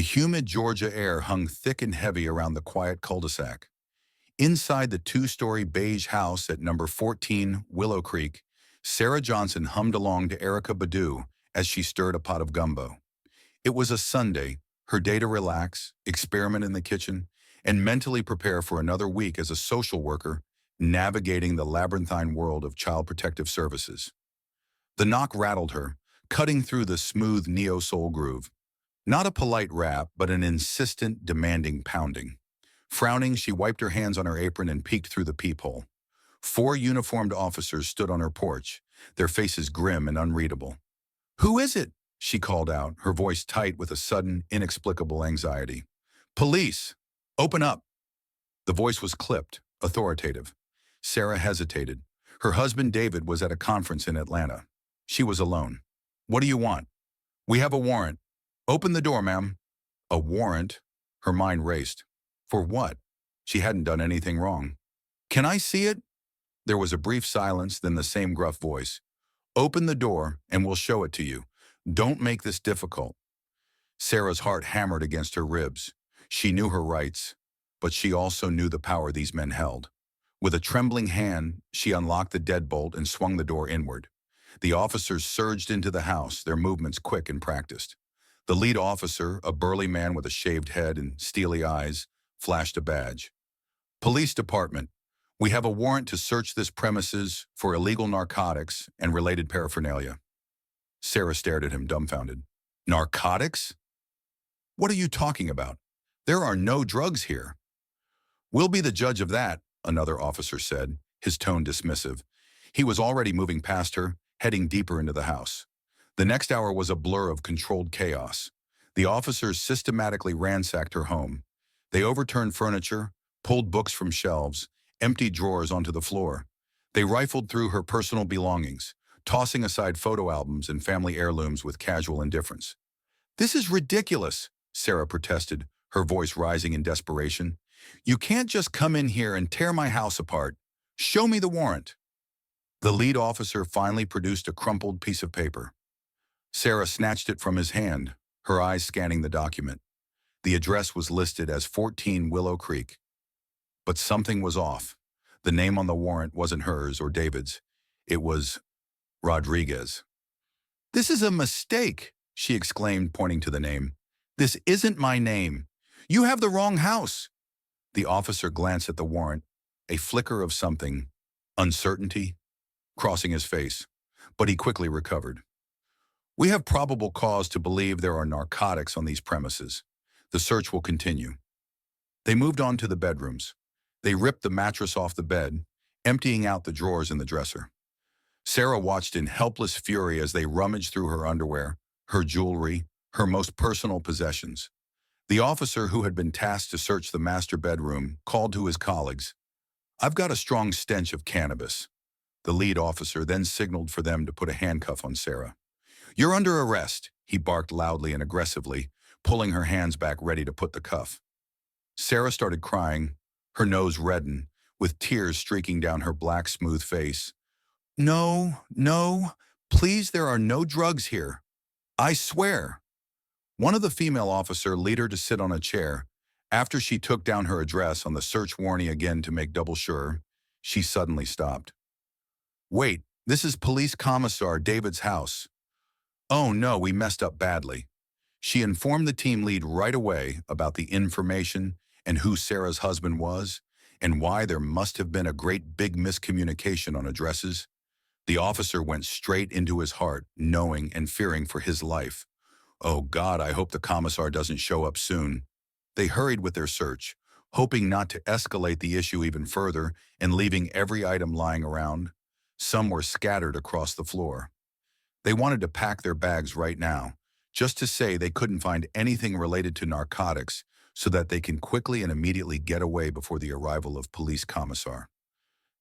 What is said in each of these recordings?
The humid Georgia air hung thick and heavy around the quiet cul-de-sac. Inside the two-story beige house at number 14 Willow Creek, Sarah Johnson hummed along to Erica Badu as she stirred a pot of gumbo. It was a Sunday, her day to relax, experiment in the kitchen, and mentally prepare for another week as a social worker navigating the labyrinthine world of Child Protective Services. The knock rattled her, cutting through the smooth neo-soul groove. Not a polite rap, but an insistent, demanding pounding. Frowning, she wiped her hands on her apron and peeked through the peephole. 4 uniformed officers stood on her porch, their faces grim and unreadable. "Who is it?" she called out, her voice tight with a sudden, inexplicable anxiety. "Police! Open up!" The voice was clipped, authoritative. Sarah hesitated. Her husband David was at a conference in Atlanta. She was alone. "What do you want?" "We have a warrant." "Open the door, ma'am." A warrant? Her mind raced. For what? She hadn't done anything wrong. "Can I see it?" There was a brief silence, then the same gruff voice. "Open the door, and we'll show it to you. Don't make this difficult." Sarah's heart hammered against her ribs. She knew her rights, but she also knew the power these men held. With a trembling hand, she unlocked the deadbolt and swung the door inward. The officers surged into the house, their movements quick and practiced. The lead officer, a burly man with a shaved head and steely eyes, flashed a badge. "Police Department, we have a warrant to search this premises for illegal narcotics and related paraphernalia." Sarah stared at him, dumbfounded. "Narcotics? What are you talking about? There are no drugs here." "We'll be the judge of that," another officer said, his tone dismissive. He was already moving past her, heading deeper into the house. The next hour was a blur of controlled chaos. The officers systematically ransacked her home. They overturned furniture, pulled books from shelves, emptied drawers onto the floor. They rifled through her personal belongings, tossing aside photo albums and family heirlooms with casual indifference. "This is ridiculous," Sarah protested, her voice rising in desperation. "You can't just come in here and tear my house apart. Show me the warrant." The lead officer finally produced a crumpled piece of paper. Sarah snatched it from his hand, her eyes scanning the document. The address was listed as 14 Willow Creek. But something was off. The name on the warrant wasn't hers or David's. It was Rodriguez. "This is a mistake," she exclaimed, pointing to the name. "This isn't my name. You have the wrong house." The officer glanced at the warrant, a flicker of something, uncertainty, crossing his face, but he quickly recovered. "We have probable cause to believe there are narcotics on these premises. The search will continue." They moved on to the bedrooms. They ripped the mattress off the bed, emptying out the drawers in the dresser. Sarah watched in helpless fury as they rummaged through her underwear, her jewelry, her most personal possessions. The officer who had been tasked to search the master bedroom called to his colleagues. "I've got a strong stench of cannabis." The lead officer then signaled for them to put a handcuff on Sarah. "You're under arrest," he barked loudly and aggressively, pulling her hands back ready to put the cuff. Sarah started crying, her nose reddened, with tears streaking down her black, smooth face. "No, no, please, there are no drugs here. I swear." One of the female officers led her to sit on a chair. After she took down her address on the search warning again to make double sure, she suddenly stopped. "Wait, this is Police Commissar David's house." "Oh no, we messed up badly." She informed the team lead right away about the information and who Sarah's husband was, and why there must have been a great big miscommunication on addresses. The officer went straight into his heart, knowing and fearing for his life. "Oh God, I hope the commissar doesn't show up soon." They hurried with their search, hoping not to escalate the issue even further and leaving every item lying around. Some were scattered across the floor. They wanted to pack their bags right now, just to say they couldn't find anything related to narcotics so that they can quickly and immediately get away before the arrival of Police Commissar.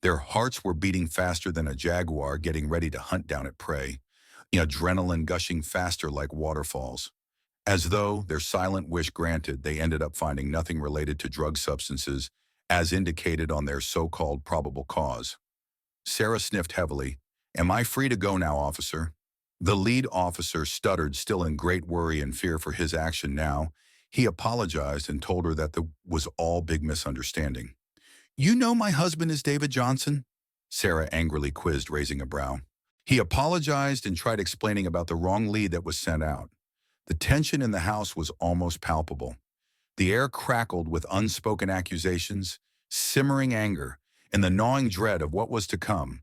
Their hearts were beating faster than a jaguar getting ready to hunt down its prey, adrenaline gushing faster like waterfalls. As though, their silent wish granted, they ended up finding nothing related to drug substances, as indicated on their so-called probable cause. Sarah sniffed heavily. "Am I free to go now, officer?" The lead officer stuttered, still in great worry and fear for his action now. He apologized and told her that there was all big misunderstanding. "You know my husband is David Johnson?" Sarah angrily quizzed, raising a brow. He apologized and tried explaining about the wrong lead that was sent out. The tension in the house was almost palpable. The air crackled with unspoken accusations, simmering anger, and the gnawing dread of what was to come.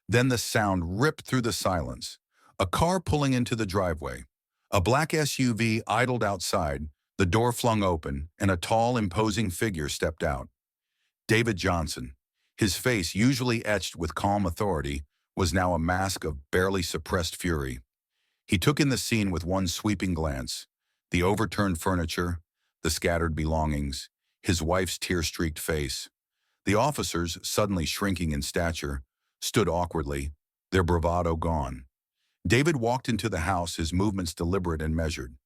Then the sound ripped through the silence. A car pulling into the driveway. A black SUV idled outside, the door flung open, and a tall, imposing figure stepped out. David Johnson. His face, usually etched with calm authority, was now a mask of barely suppressed fury. He took in the scene with one sweeping glance. The overturned furniture, the scattered belongings, his wife's tear-streaked face. The officers, suddenly shrinking in stature, stood awkwardly, their bravado gone. David walked into the house, his movements deliberate and measured.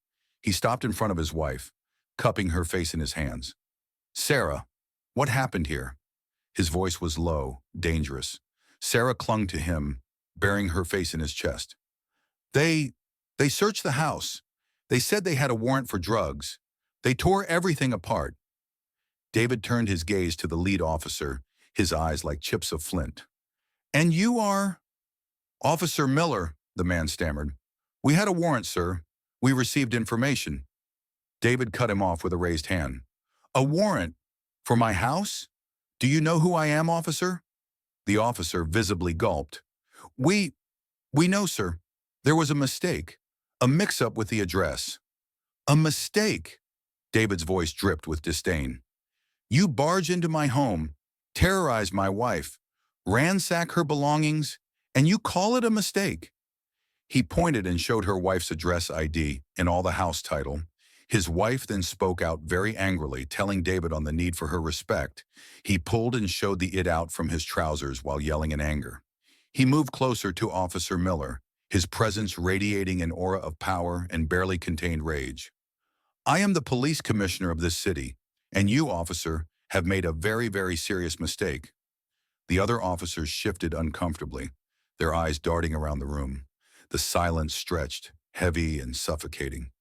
He stopped in front of his wife, cupping her face in his hands. "Sarah, what happened here?" His voice was low, dangerous. Sarah clung to him, burying her face in his chest. They searched the house. They said they had a warrant for drugs. They tore everything apart." David turned his gaze to the lead officer, his eyes like chips of flint. "And you are—" "Officer Miller," the man stammered. "We had a warrant, sir. We received information." David cut him off with a raised hand. "A warrant? For my house? Do you know who I am, officer?" The officer visibly gulped. We know, sir. There was a mistake. A mix-up with the address." "A mistake?" David's voice dripped with disdain. "You barge into my home, terrorize my wife, ransack her belongings, and you call it a mistake?" He pointed and showed her wife's address ID and all the house title. His wife then spoke out very angrily, telling David on the need for her respect. He pulled and showed the it out from his trousers while yelling in anger. He moved closer to Officer Miller, his presence radiating an aura of power and barely contained rage. "I am the police commissioner of this city, and you, officer, have made a very, very serious mistake." The other officers shifted uncomfortably, their eyes darting around the room. The silence stretched, heavy and suffocating.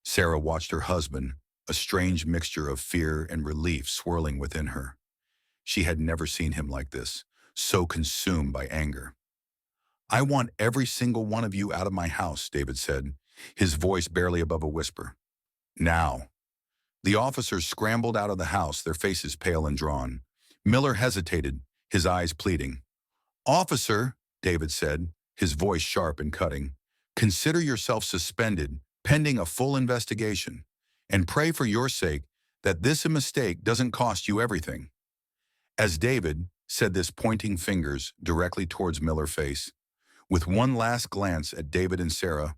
Sarah watched her husband, a strange mixture of fear and relief swirling within her. She had never seen him like this, so consumed by anger. "I want every single one of you out of my house," David said, his voice barely above a whisper. "Now." The officers scrambled out of the house, their faces pale and drawn. Miller hesitated, his eyes pleading. "Officer," David said, his voice sharp and cutting, "consider yourself suspended, pending a full investigation, and pray for your sake that this mistake doesn't cost you everything." As David said this, pointing fingers directly towards Miller's face, with one last glance at David and Sarah,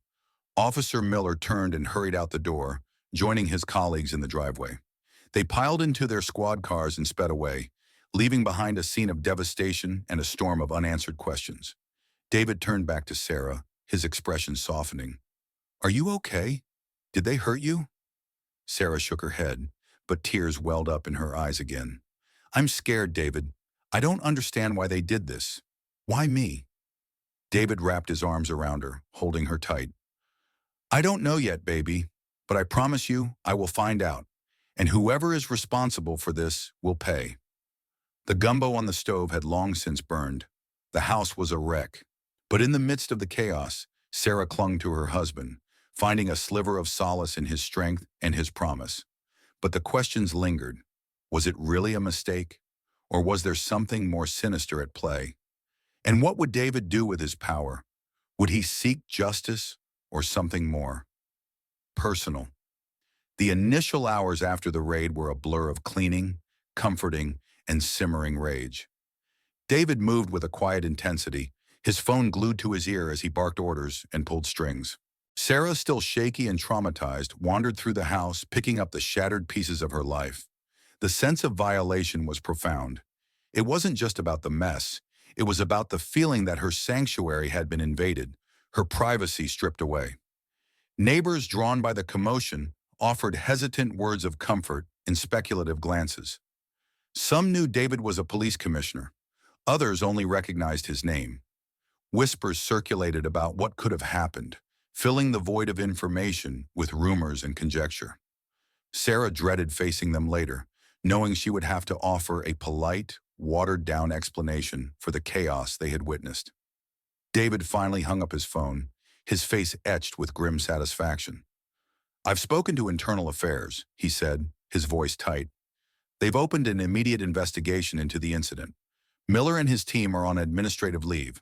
Officer Miller turned and hurried out the door, joining his colleagues in the driveway. They piled into their squad cars and sped away, leaving behind a scene of devastation and a storm of unanswered questions. David turned back to Sarah, his expression softening. "Are you okay? Did they hurt you?" Sarah shook her head, but tears welled up in her eyes again. "I'm scared, David. I don't understand why they did this. Why me?" David wrapped his arms around her, holding her tight. "I don't know yet, baby, but I promise you I will find out, and whoever is responsible for this will pay." The gumbo on the stove had long since burned. The house was a wreck. But in the midst of the chaos, Sarah clung to her husband, finding a sliver of solace in his strength and his promise. But the questions lingered. Was it really a mistake? Or was there something more sinister at play? And what would David do with his power? Would he seek justice or something more personal? The initial hours after the raid were a blur of cleaning, comforting, and simmering rage. David moved with a quiet intensity, his phone glued to his ear as he barked orders and pulled strings. Sarah, still shaky and traumatized, wandered through the house, picking up the shattered pieces of her life. The sense of violation was profound. It wasn't just about the mess. It was about the feeling that her sanctuary had been invaded, her privacy stripped away. Neighbors, drawn by the commotion, offered hesitant words of comfort and speculative glances. Some knew David was a police commissioner. Others only recognized his name. Whispers circulated about what could have happened, filling the void of information with rumors and conjecture. Sarah dreaded facing them later, knowing she would have to offer a polite, watered-down explanation for the chaos they had witnessed. David finally hung up his phone, his face etched with grim satisfaction. "I've spoken to Internal Affairs," he said, his voice tight. "They've opened an immediate investigation into the incident. Miller and his team are on administrative leave.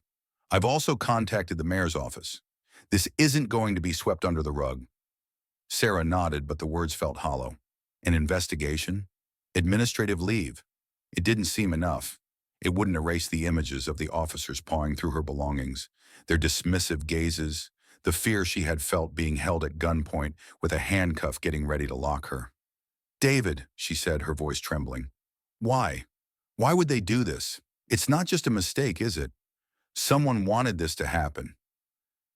I've also contacted the mayor's office. This isn't going to be swept under the rug." Sarah nodded, but the words felt hollow. An investigation? Administrative leave? It didn't seem enough. It wouldn't erase the images of the officers pawing through her belongings, their dismissive gazes, the fear she had felt being held at gunpoint with a handcuff getting ready to lock her. "David," she said, her voice trembling. "Why? Why would they do this? It's not just a mistake, is it? Someone wanted this to happen."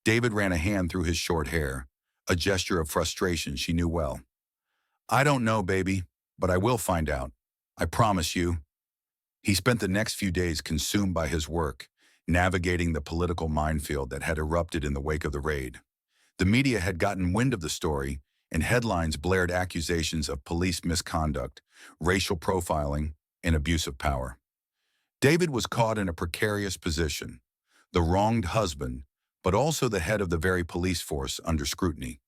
David ran a hand through his short hair, a gesture of frustration she knew well. "I don't know, baby, but I will find out. I promise you." He spent the next few days consumed by his work, navigating the political minefield that had erupted in the wake of the raid. The media had gotten wind of the story, and headlines blared accusations of police misconduct, racial profiling, and abuse of power. David was caught in a precarious position, the wronged husband, but also the head of the very police force under scrutiny.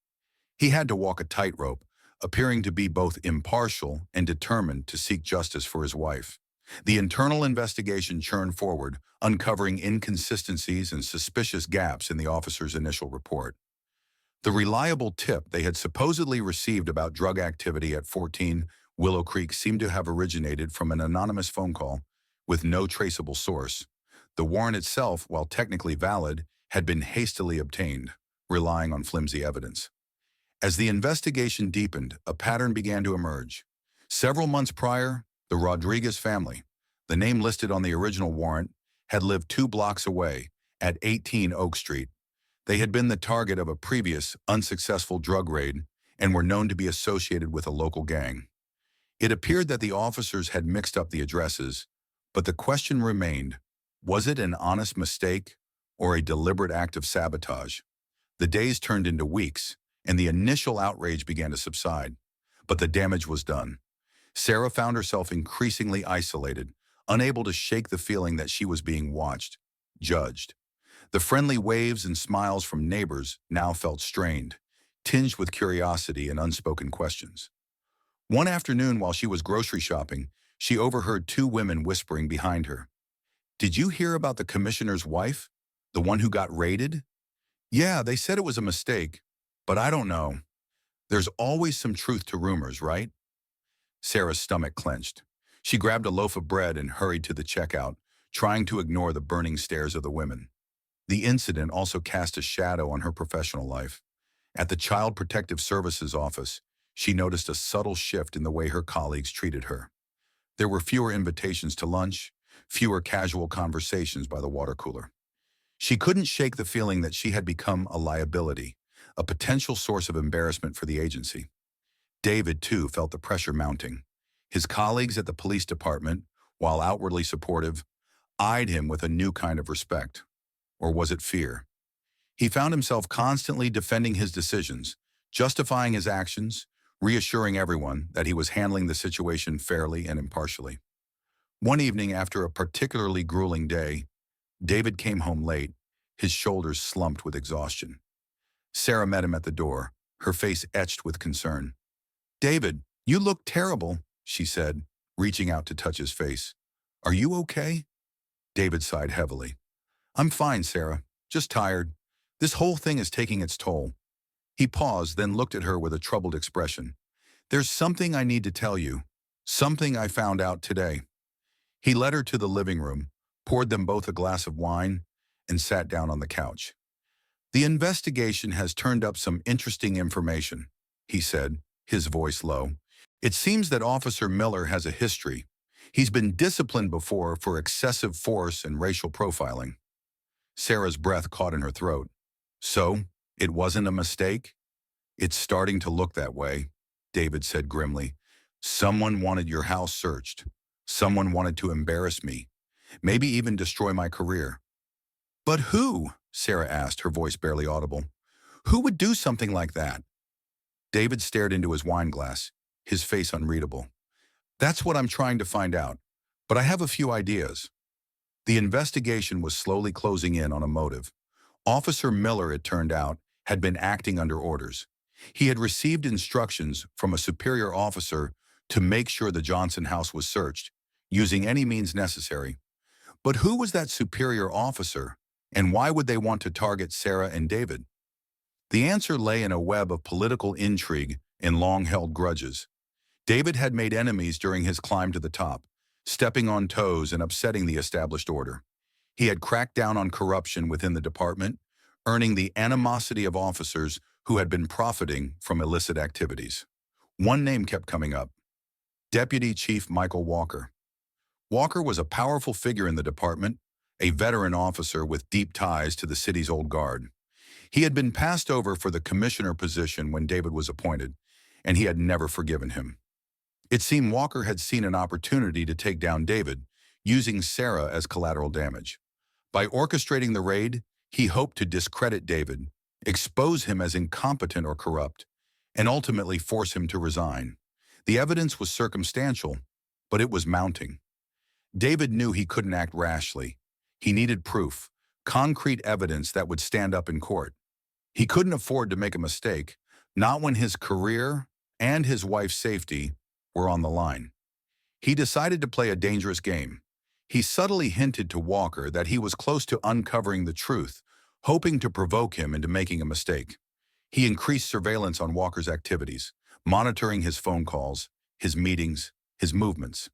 He had to walk a tightrope, appearing to be both impartial and determined to seek justice for his wife. The internal investigation churned forward, uncovering inconsistencies and suspicious gaps in the officer's initial report. The reliable tip they had supposedly received about drug activity at 14 Willow Creek seemed to have originated from an anonymous phone call with no traceable source. The warrant itself, while technically valid, had been hastily obtained, relying on flimsy evidence. As the investigation deepened, a pattern began to emerge. Several months prior, the Rodriguez family, the name listed on the original warrant, had lived 2 blocks away, at 18 Oak Street. They had been the target of a previous, unsuccessful drug raid and were known to be associated with a local gang. It appeared that the officers had mixed up the addresses, but the question remained, was it an honest mistake or a deliberate act of sabotage? The days turned into weeks, and the initial outrage began to subside, but the damage was done. Sarah found herself increasingly isolated, unable to shake the feeling that she was being watched, judged. The friendly waves and smiles from neighbors now felt strained, tinged with curiosity and unspoken questions. One afternoon while she was grocery shopping, she overheard 2 women whispering behind her. "Did you hear about the commissioner's wife? The one who got raided?" "Yeah, they said it was a mistake, but I don't know. There's always some truth to rumors, right?" Sarah's stomach clenched. She grabbed a loaf of bread and hurried to the checkout, trying to ignore the burning stares of the women. The incident also cast a shadow on her professional life. At the Child Protective Services office, she noticed a subtle shift in the way her colleagues treated her. There were fewer invitations to lunch, fewer casual conversations by the water cooler. She couldn't shake the feeling that she had become a liability, a potential source of embarrassment for the agency. David, too, felt the pressure mounting. His colleagues at the police department, while outwardly supportive, eyed him with a new kind of respect. Or was it fear? He found himself constantly defending his decisions, justifying his actions, reassuring everyone that he was handling the situation fairly and impartially. One evening after a particularly grueling day, David came home late, his shoulders slumped with exhaustion. Sarah met him at the door, her face etched with concern. "David, you look terrible," she said, reaching out to touch his face. "Are you okay?" David sighed heavily. "I'm fine, Sarah. Just tired. This whole thing is taking its toll." He paused, then looked at her with a troubled expression. "There's something I need to tell you. Something I found out today." He led her to the living room, poured them both a glass of wine, and sat down on the couch. "The investigation has turned up some interesting information," he said, his voice low. "It seems that Officer Miller has a history. He's been disciplined before for excessive force and racial profiling." Sarah's breath caught in her throat. "So, it wasn't a mistake?" "It's starting to look that way," David said grimly. "Someone wanted your house searched. Someone wanted to embarrass me, maybe even destroy my career." "But who?" Sarah asked, her voice barely audible. "Who would do something like that?" David stared into his wine glass. his face unreadable. That's what I'm trying to find out. But I have a few ideas. The investigation was slowly closing in on a motive. Officer Miller, it turned out, had been acting under orders. He had received instructions from a superior officer to make sure the Johnson house was searched, using any means necessary. But who was that superior officer, and why would they want to target Sarah and David? The answer lay in a web of political intrigue and long-held grudges. David had made enemies during his climb to the top, stepping on toes and upsetting the established order. He had cracked down on corruption within the department, earning the animosity of officers who had been profiting from illicit activities. One name kept coming up: Deputy Chief Michael Walker. Walker was a powerful figure in the department, a veteran officer with deep ties to the city's old guard. He had been passed over for the commissioner position when David was appointed, and he had never forgiven him. It seemed Walker had seen an opportunity to take down David, using Sarah as collateral damage. By orchestrating the raid, he hoped to discredit David, expose him as incompetent or corrupt, and ultimately force him to resign. The evidence was circumstantial, but it was mounting. David knew he couldn't act rashly. He needed proof, concrete evidence that would stand up in court. He couldn't afford to make a mistake, not when his career and his wife's safety were on the line. He decided to play a dangerous game. He subtly hinted to Walker that he was close to uncovering the truth, hoping to provoke him into making a mistake. He increased surveillance on Walker's activities, monitoring his phone calls, his meetings, his movements.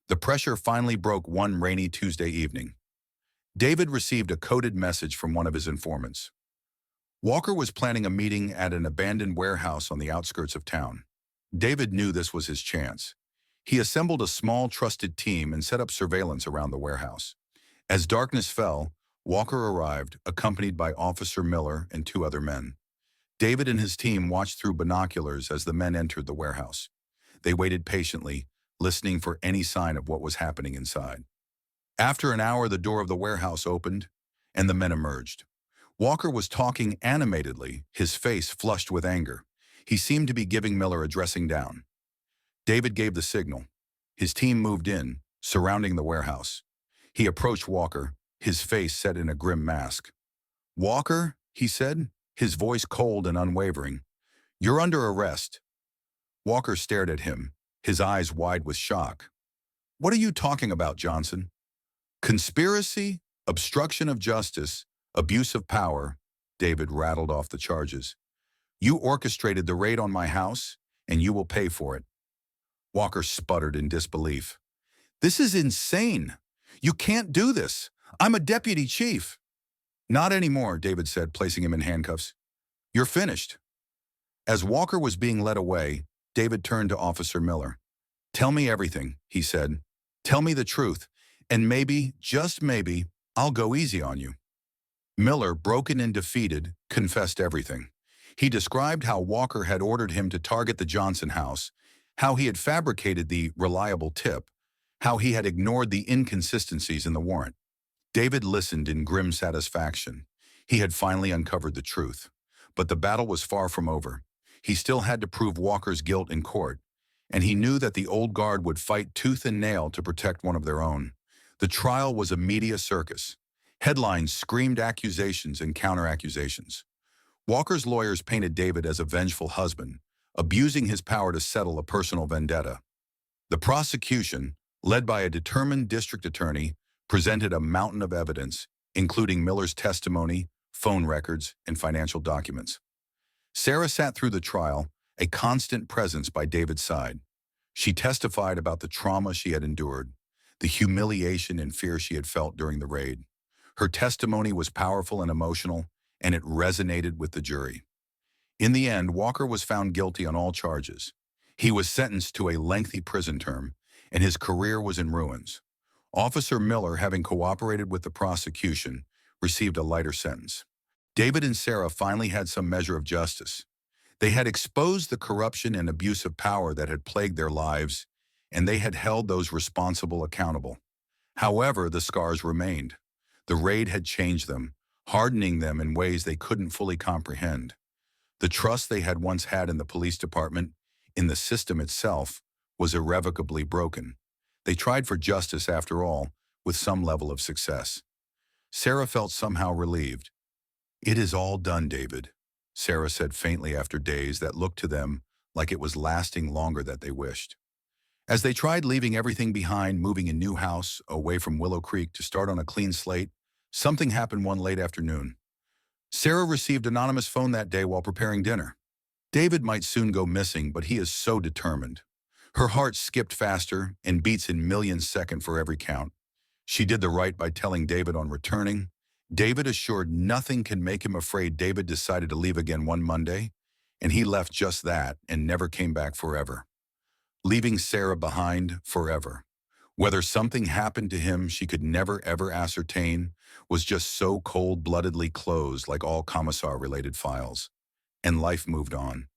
The pressure finally broke one rainy Tuesday evening. David received a coded message from one of his informants. Walker was planning a meeting at an abandoned warehouse on the outskirts of town. David knew this was his chance. He assembled a small, trusted team and set up surveillance around the warehouse. As darkness fell, Walker arrived, accompanied by Officer Miller and two other men. David and his team watched through binoculars as the men entered the warehouse. They waited patiently, listening for any sign of what was happening inside. After an hour, the door of the warehouse opened, and the men emerged. Walker was talking animatedly, his face flushed with anger. He seemed to be giving Miller a dressing down. David gave the signal. His team moved in, surrounding the warehouse. He approached Walker, his face set in a grim mask. "Walker," he said, his voice cold and unwavering, "you're under arrest." Walker stared at him, his eyes wide with shock. "What are you talking about, Johnson?" "Conspiracy, obstruction of justice, abuse of power," David rattled off the charges. "You orchestrated the raid on my house, and you will pay for it." Walker sputtered in disbelief. "This is insane. You can't do this. I'm a deputy chief." "Not anymore," David said, placing him in handcuffs. "You're finished." As Walker was being led away, David turned to Officer Miller. "Tell me everything," he said. "Tell me the truth, and maybe, just maybe, I'll go easy on you." Miller, broken and defeated, confessed everything. He described how Walker had ordered him to target the Johnson house, how he had fabricated the reliable tip, how he had ignored the inconsistencies in the warrant. David listened in grim satisfaction. He had finally uncovered the truth. But the battle was far from over. He still had to prove Walker's guilt in court, and he knew that the old guard would fight tooth and nail to protect one of their own. The trial was a media circus. Headlines screamed accusations and counter-accusations. Walker's lawyers painted David as a vengeful husband, abusing his power to settle a personal vendetta. The prosecution, led by a determined district attorney, presented a mountain of evidence, including Miller's testimony, phone records, and financial documents. Sarah sat through the trial, a constant presence by David's side. She testified about the trauma she had endured, the humiliation and fear she had felt during the raid. Her testimony was powerful and emotional, and it resonated with the jury. In the end, Walker was found guilty on all charges. He was sentenced to a lengthy prison term, and his career was in ruins. Officer Miller, having cooperated with the prosecution, received a lighter sentence. David and Sarah finally had some measure of justice. They had exposed the corruption and abuse of power that had plagued their lives, and they had held those responsible accountable. However, the scars remained. The raid had changed them, hardening them in ways they couldn't fully comprehend. The trust they had once had in the police department, in the system itself, was irrevocably broken. They tried for justice after all, with some level of success. Sarah felt somehow relieved. "It is all done, David," Sarah said faintly after days that looked to them like it was lasting longer than they wished. As they tried leaving everything behind, moving a new house away from Willow Creek to start on a clean slate, something happened one late afternoon. Sarah received an anonymous phone that day while preparing dinner. David might soon go missing, but he is so determined. Her heart skipped faster and beats in millions second for every count. She did the right by telling David on returning. David assured nothing can make him afraid. David decided to leave again one Monday, and he left just that and never came back forever. Leaving Sarah behind forever. Whether something happened to him she could never ever ascertain was just so cold-bloodedly closed like all commissar-related files. And life moved on.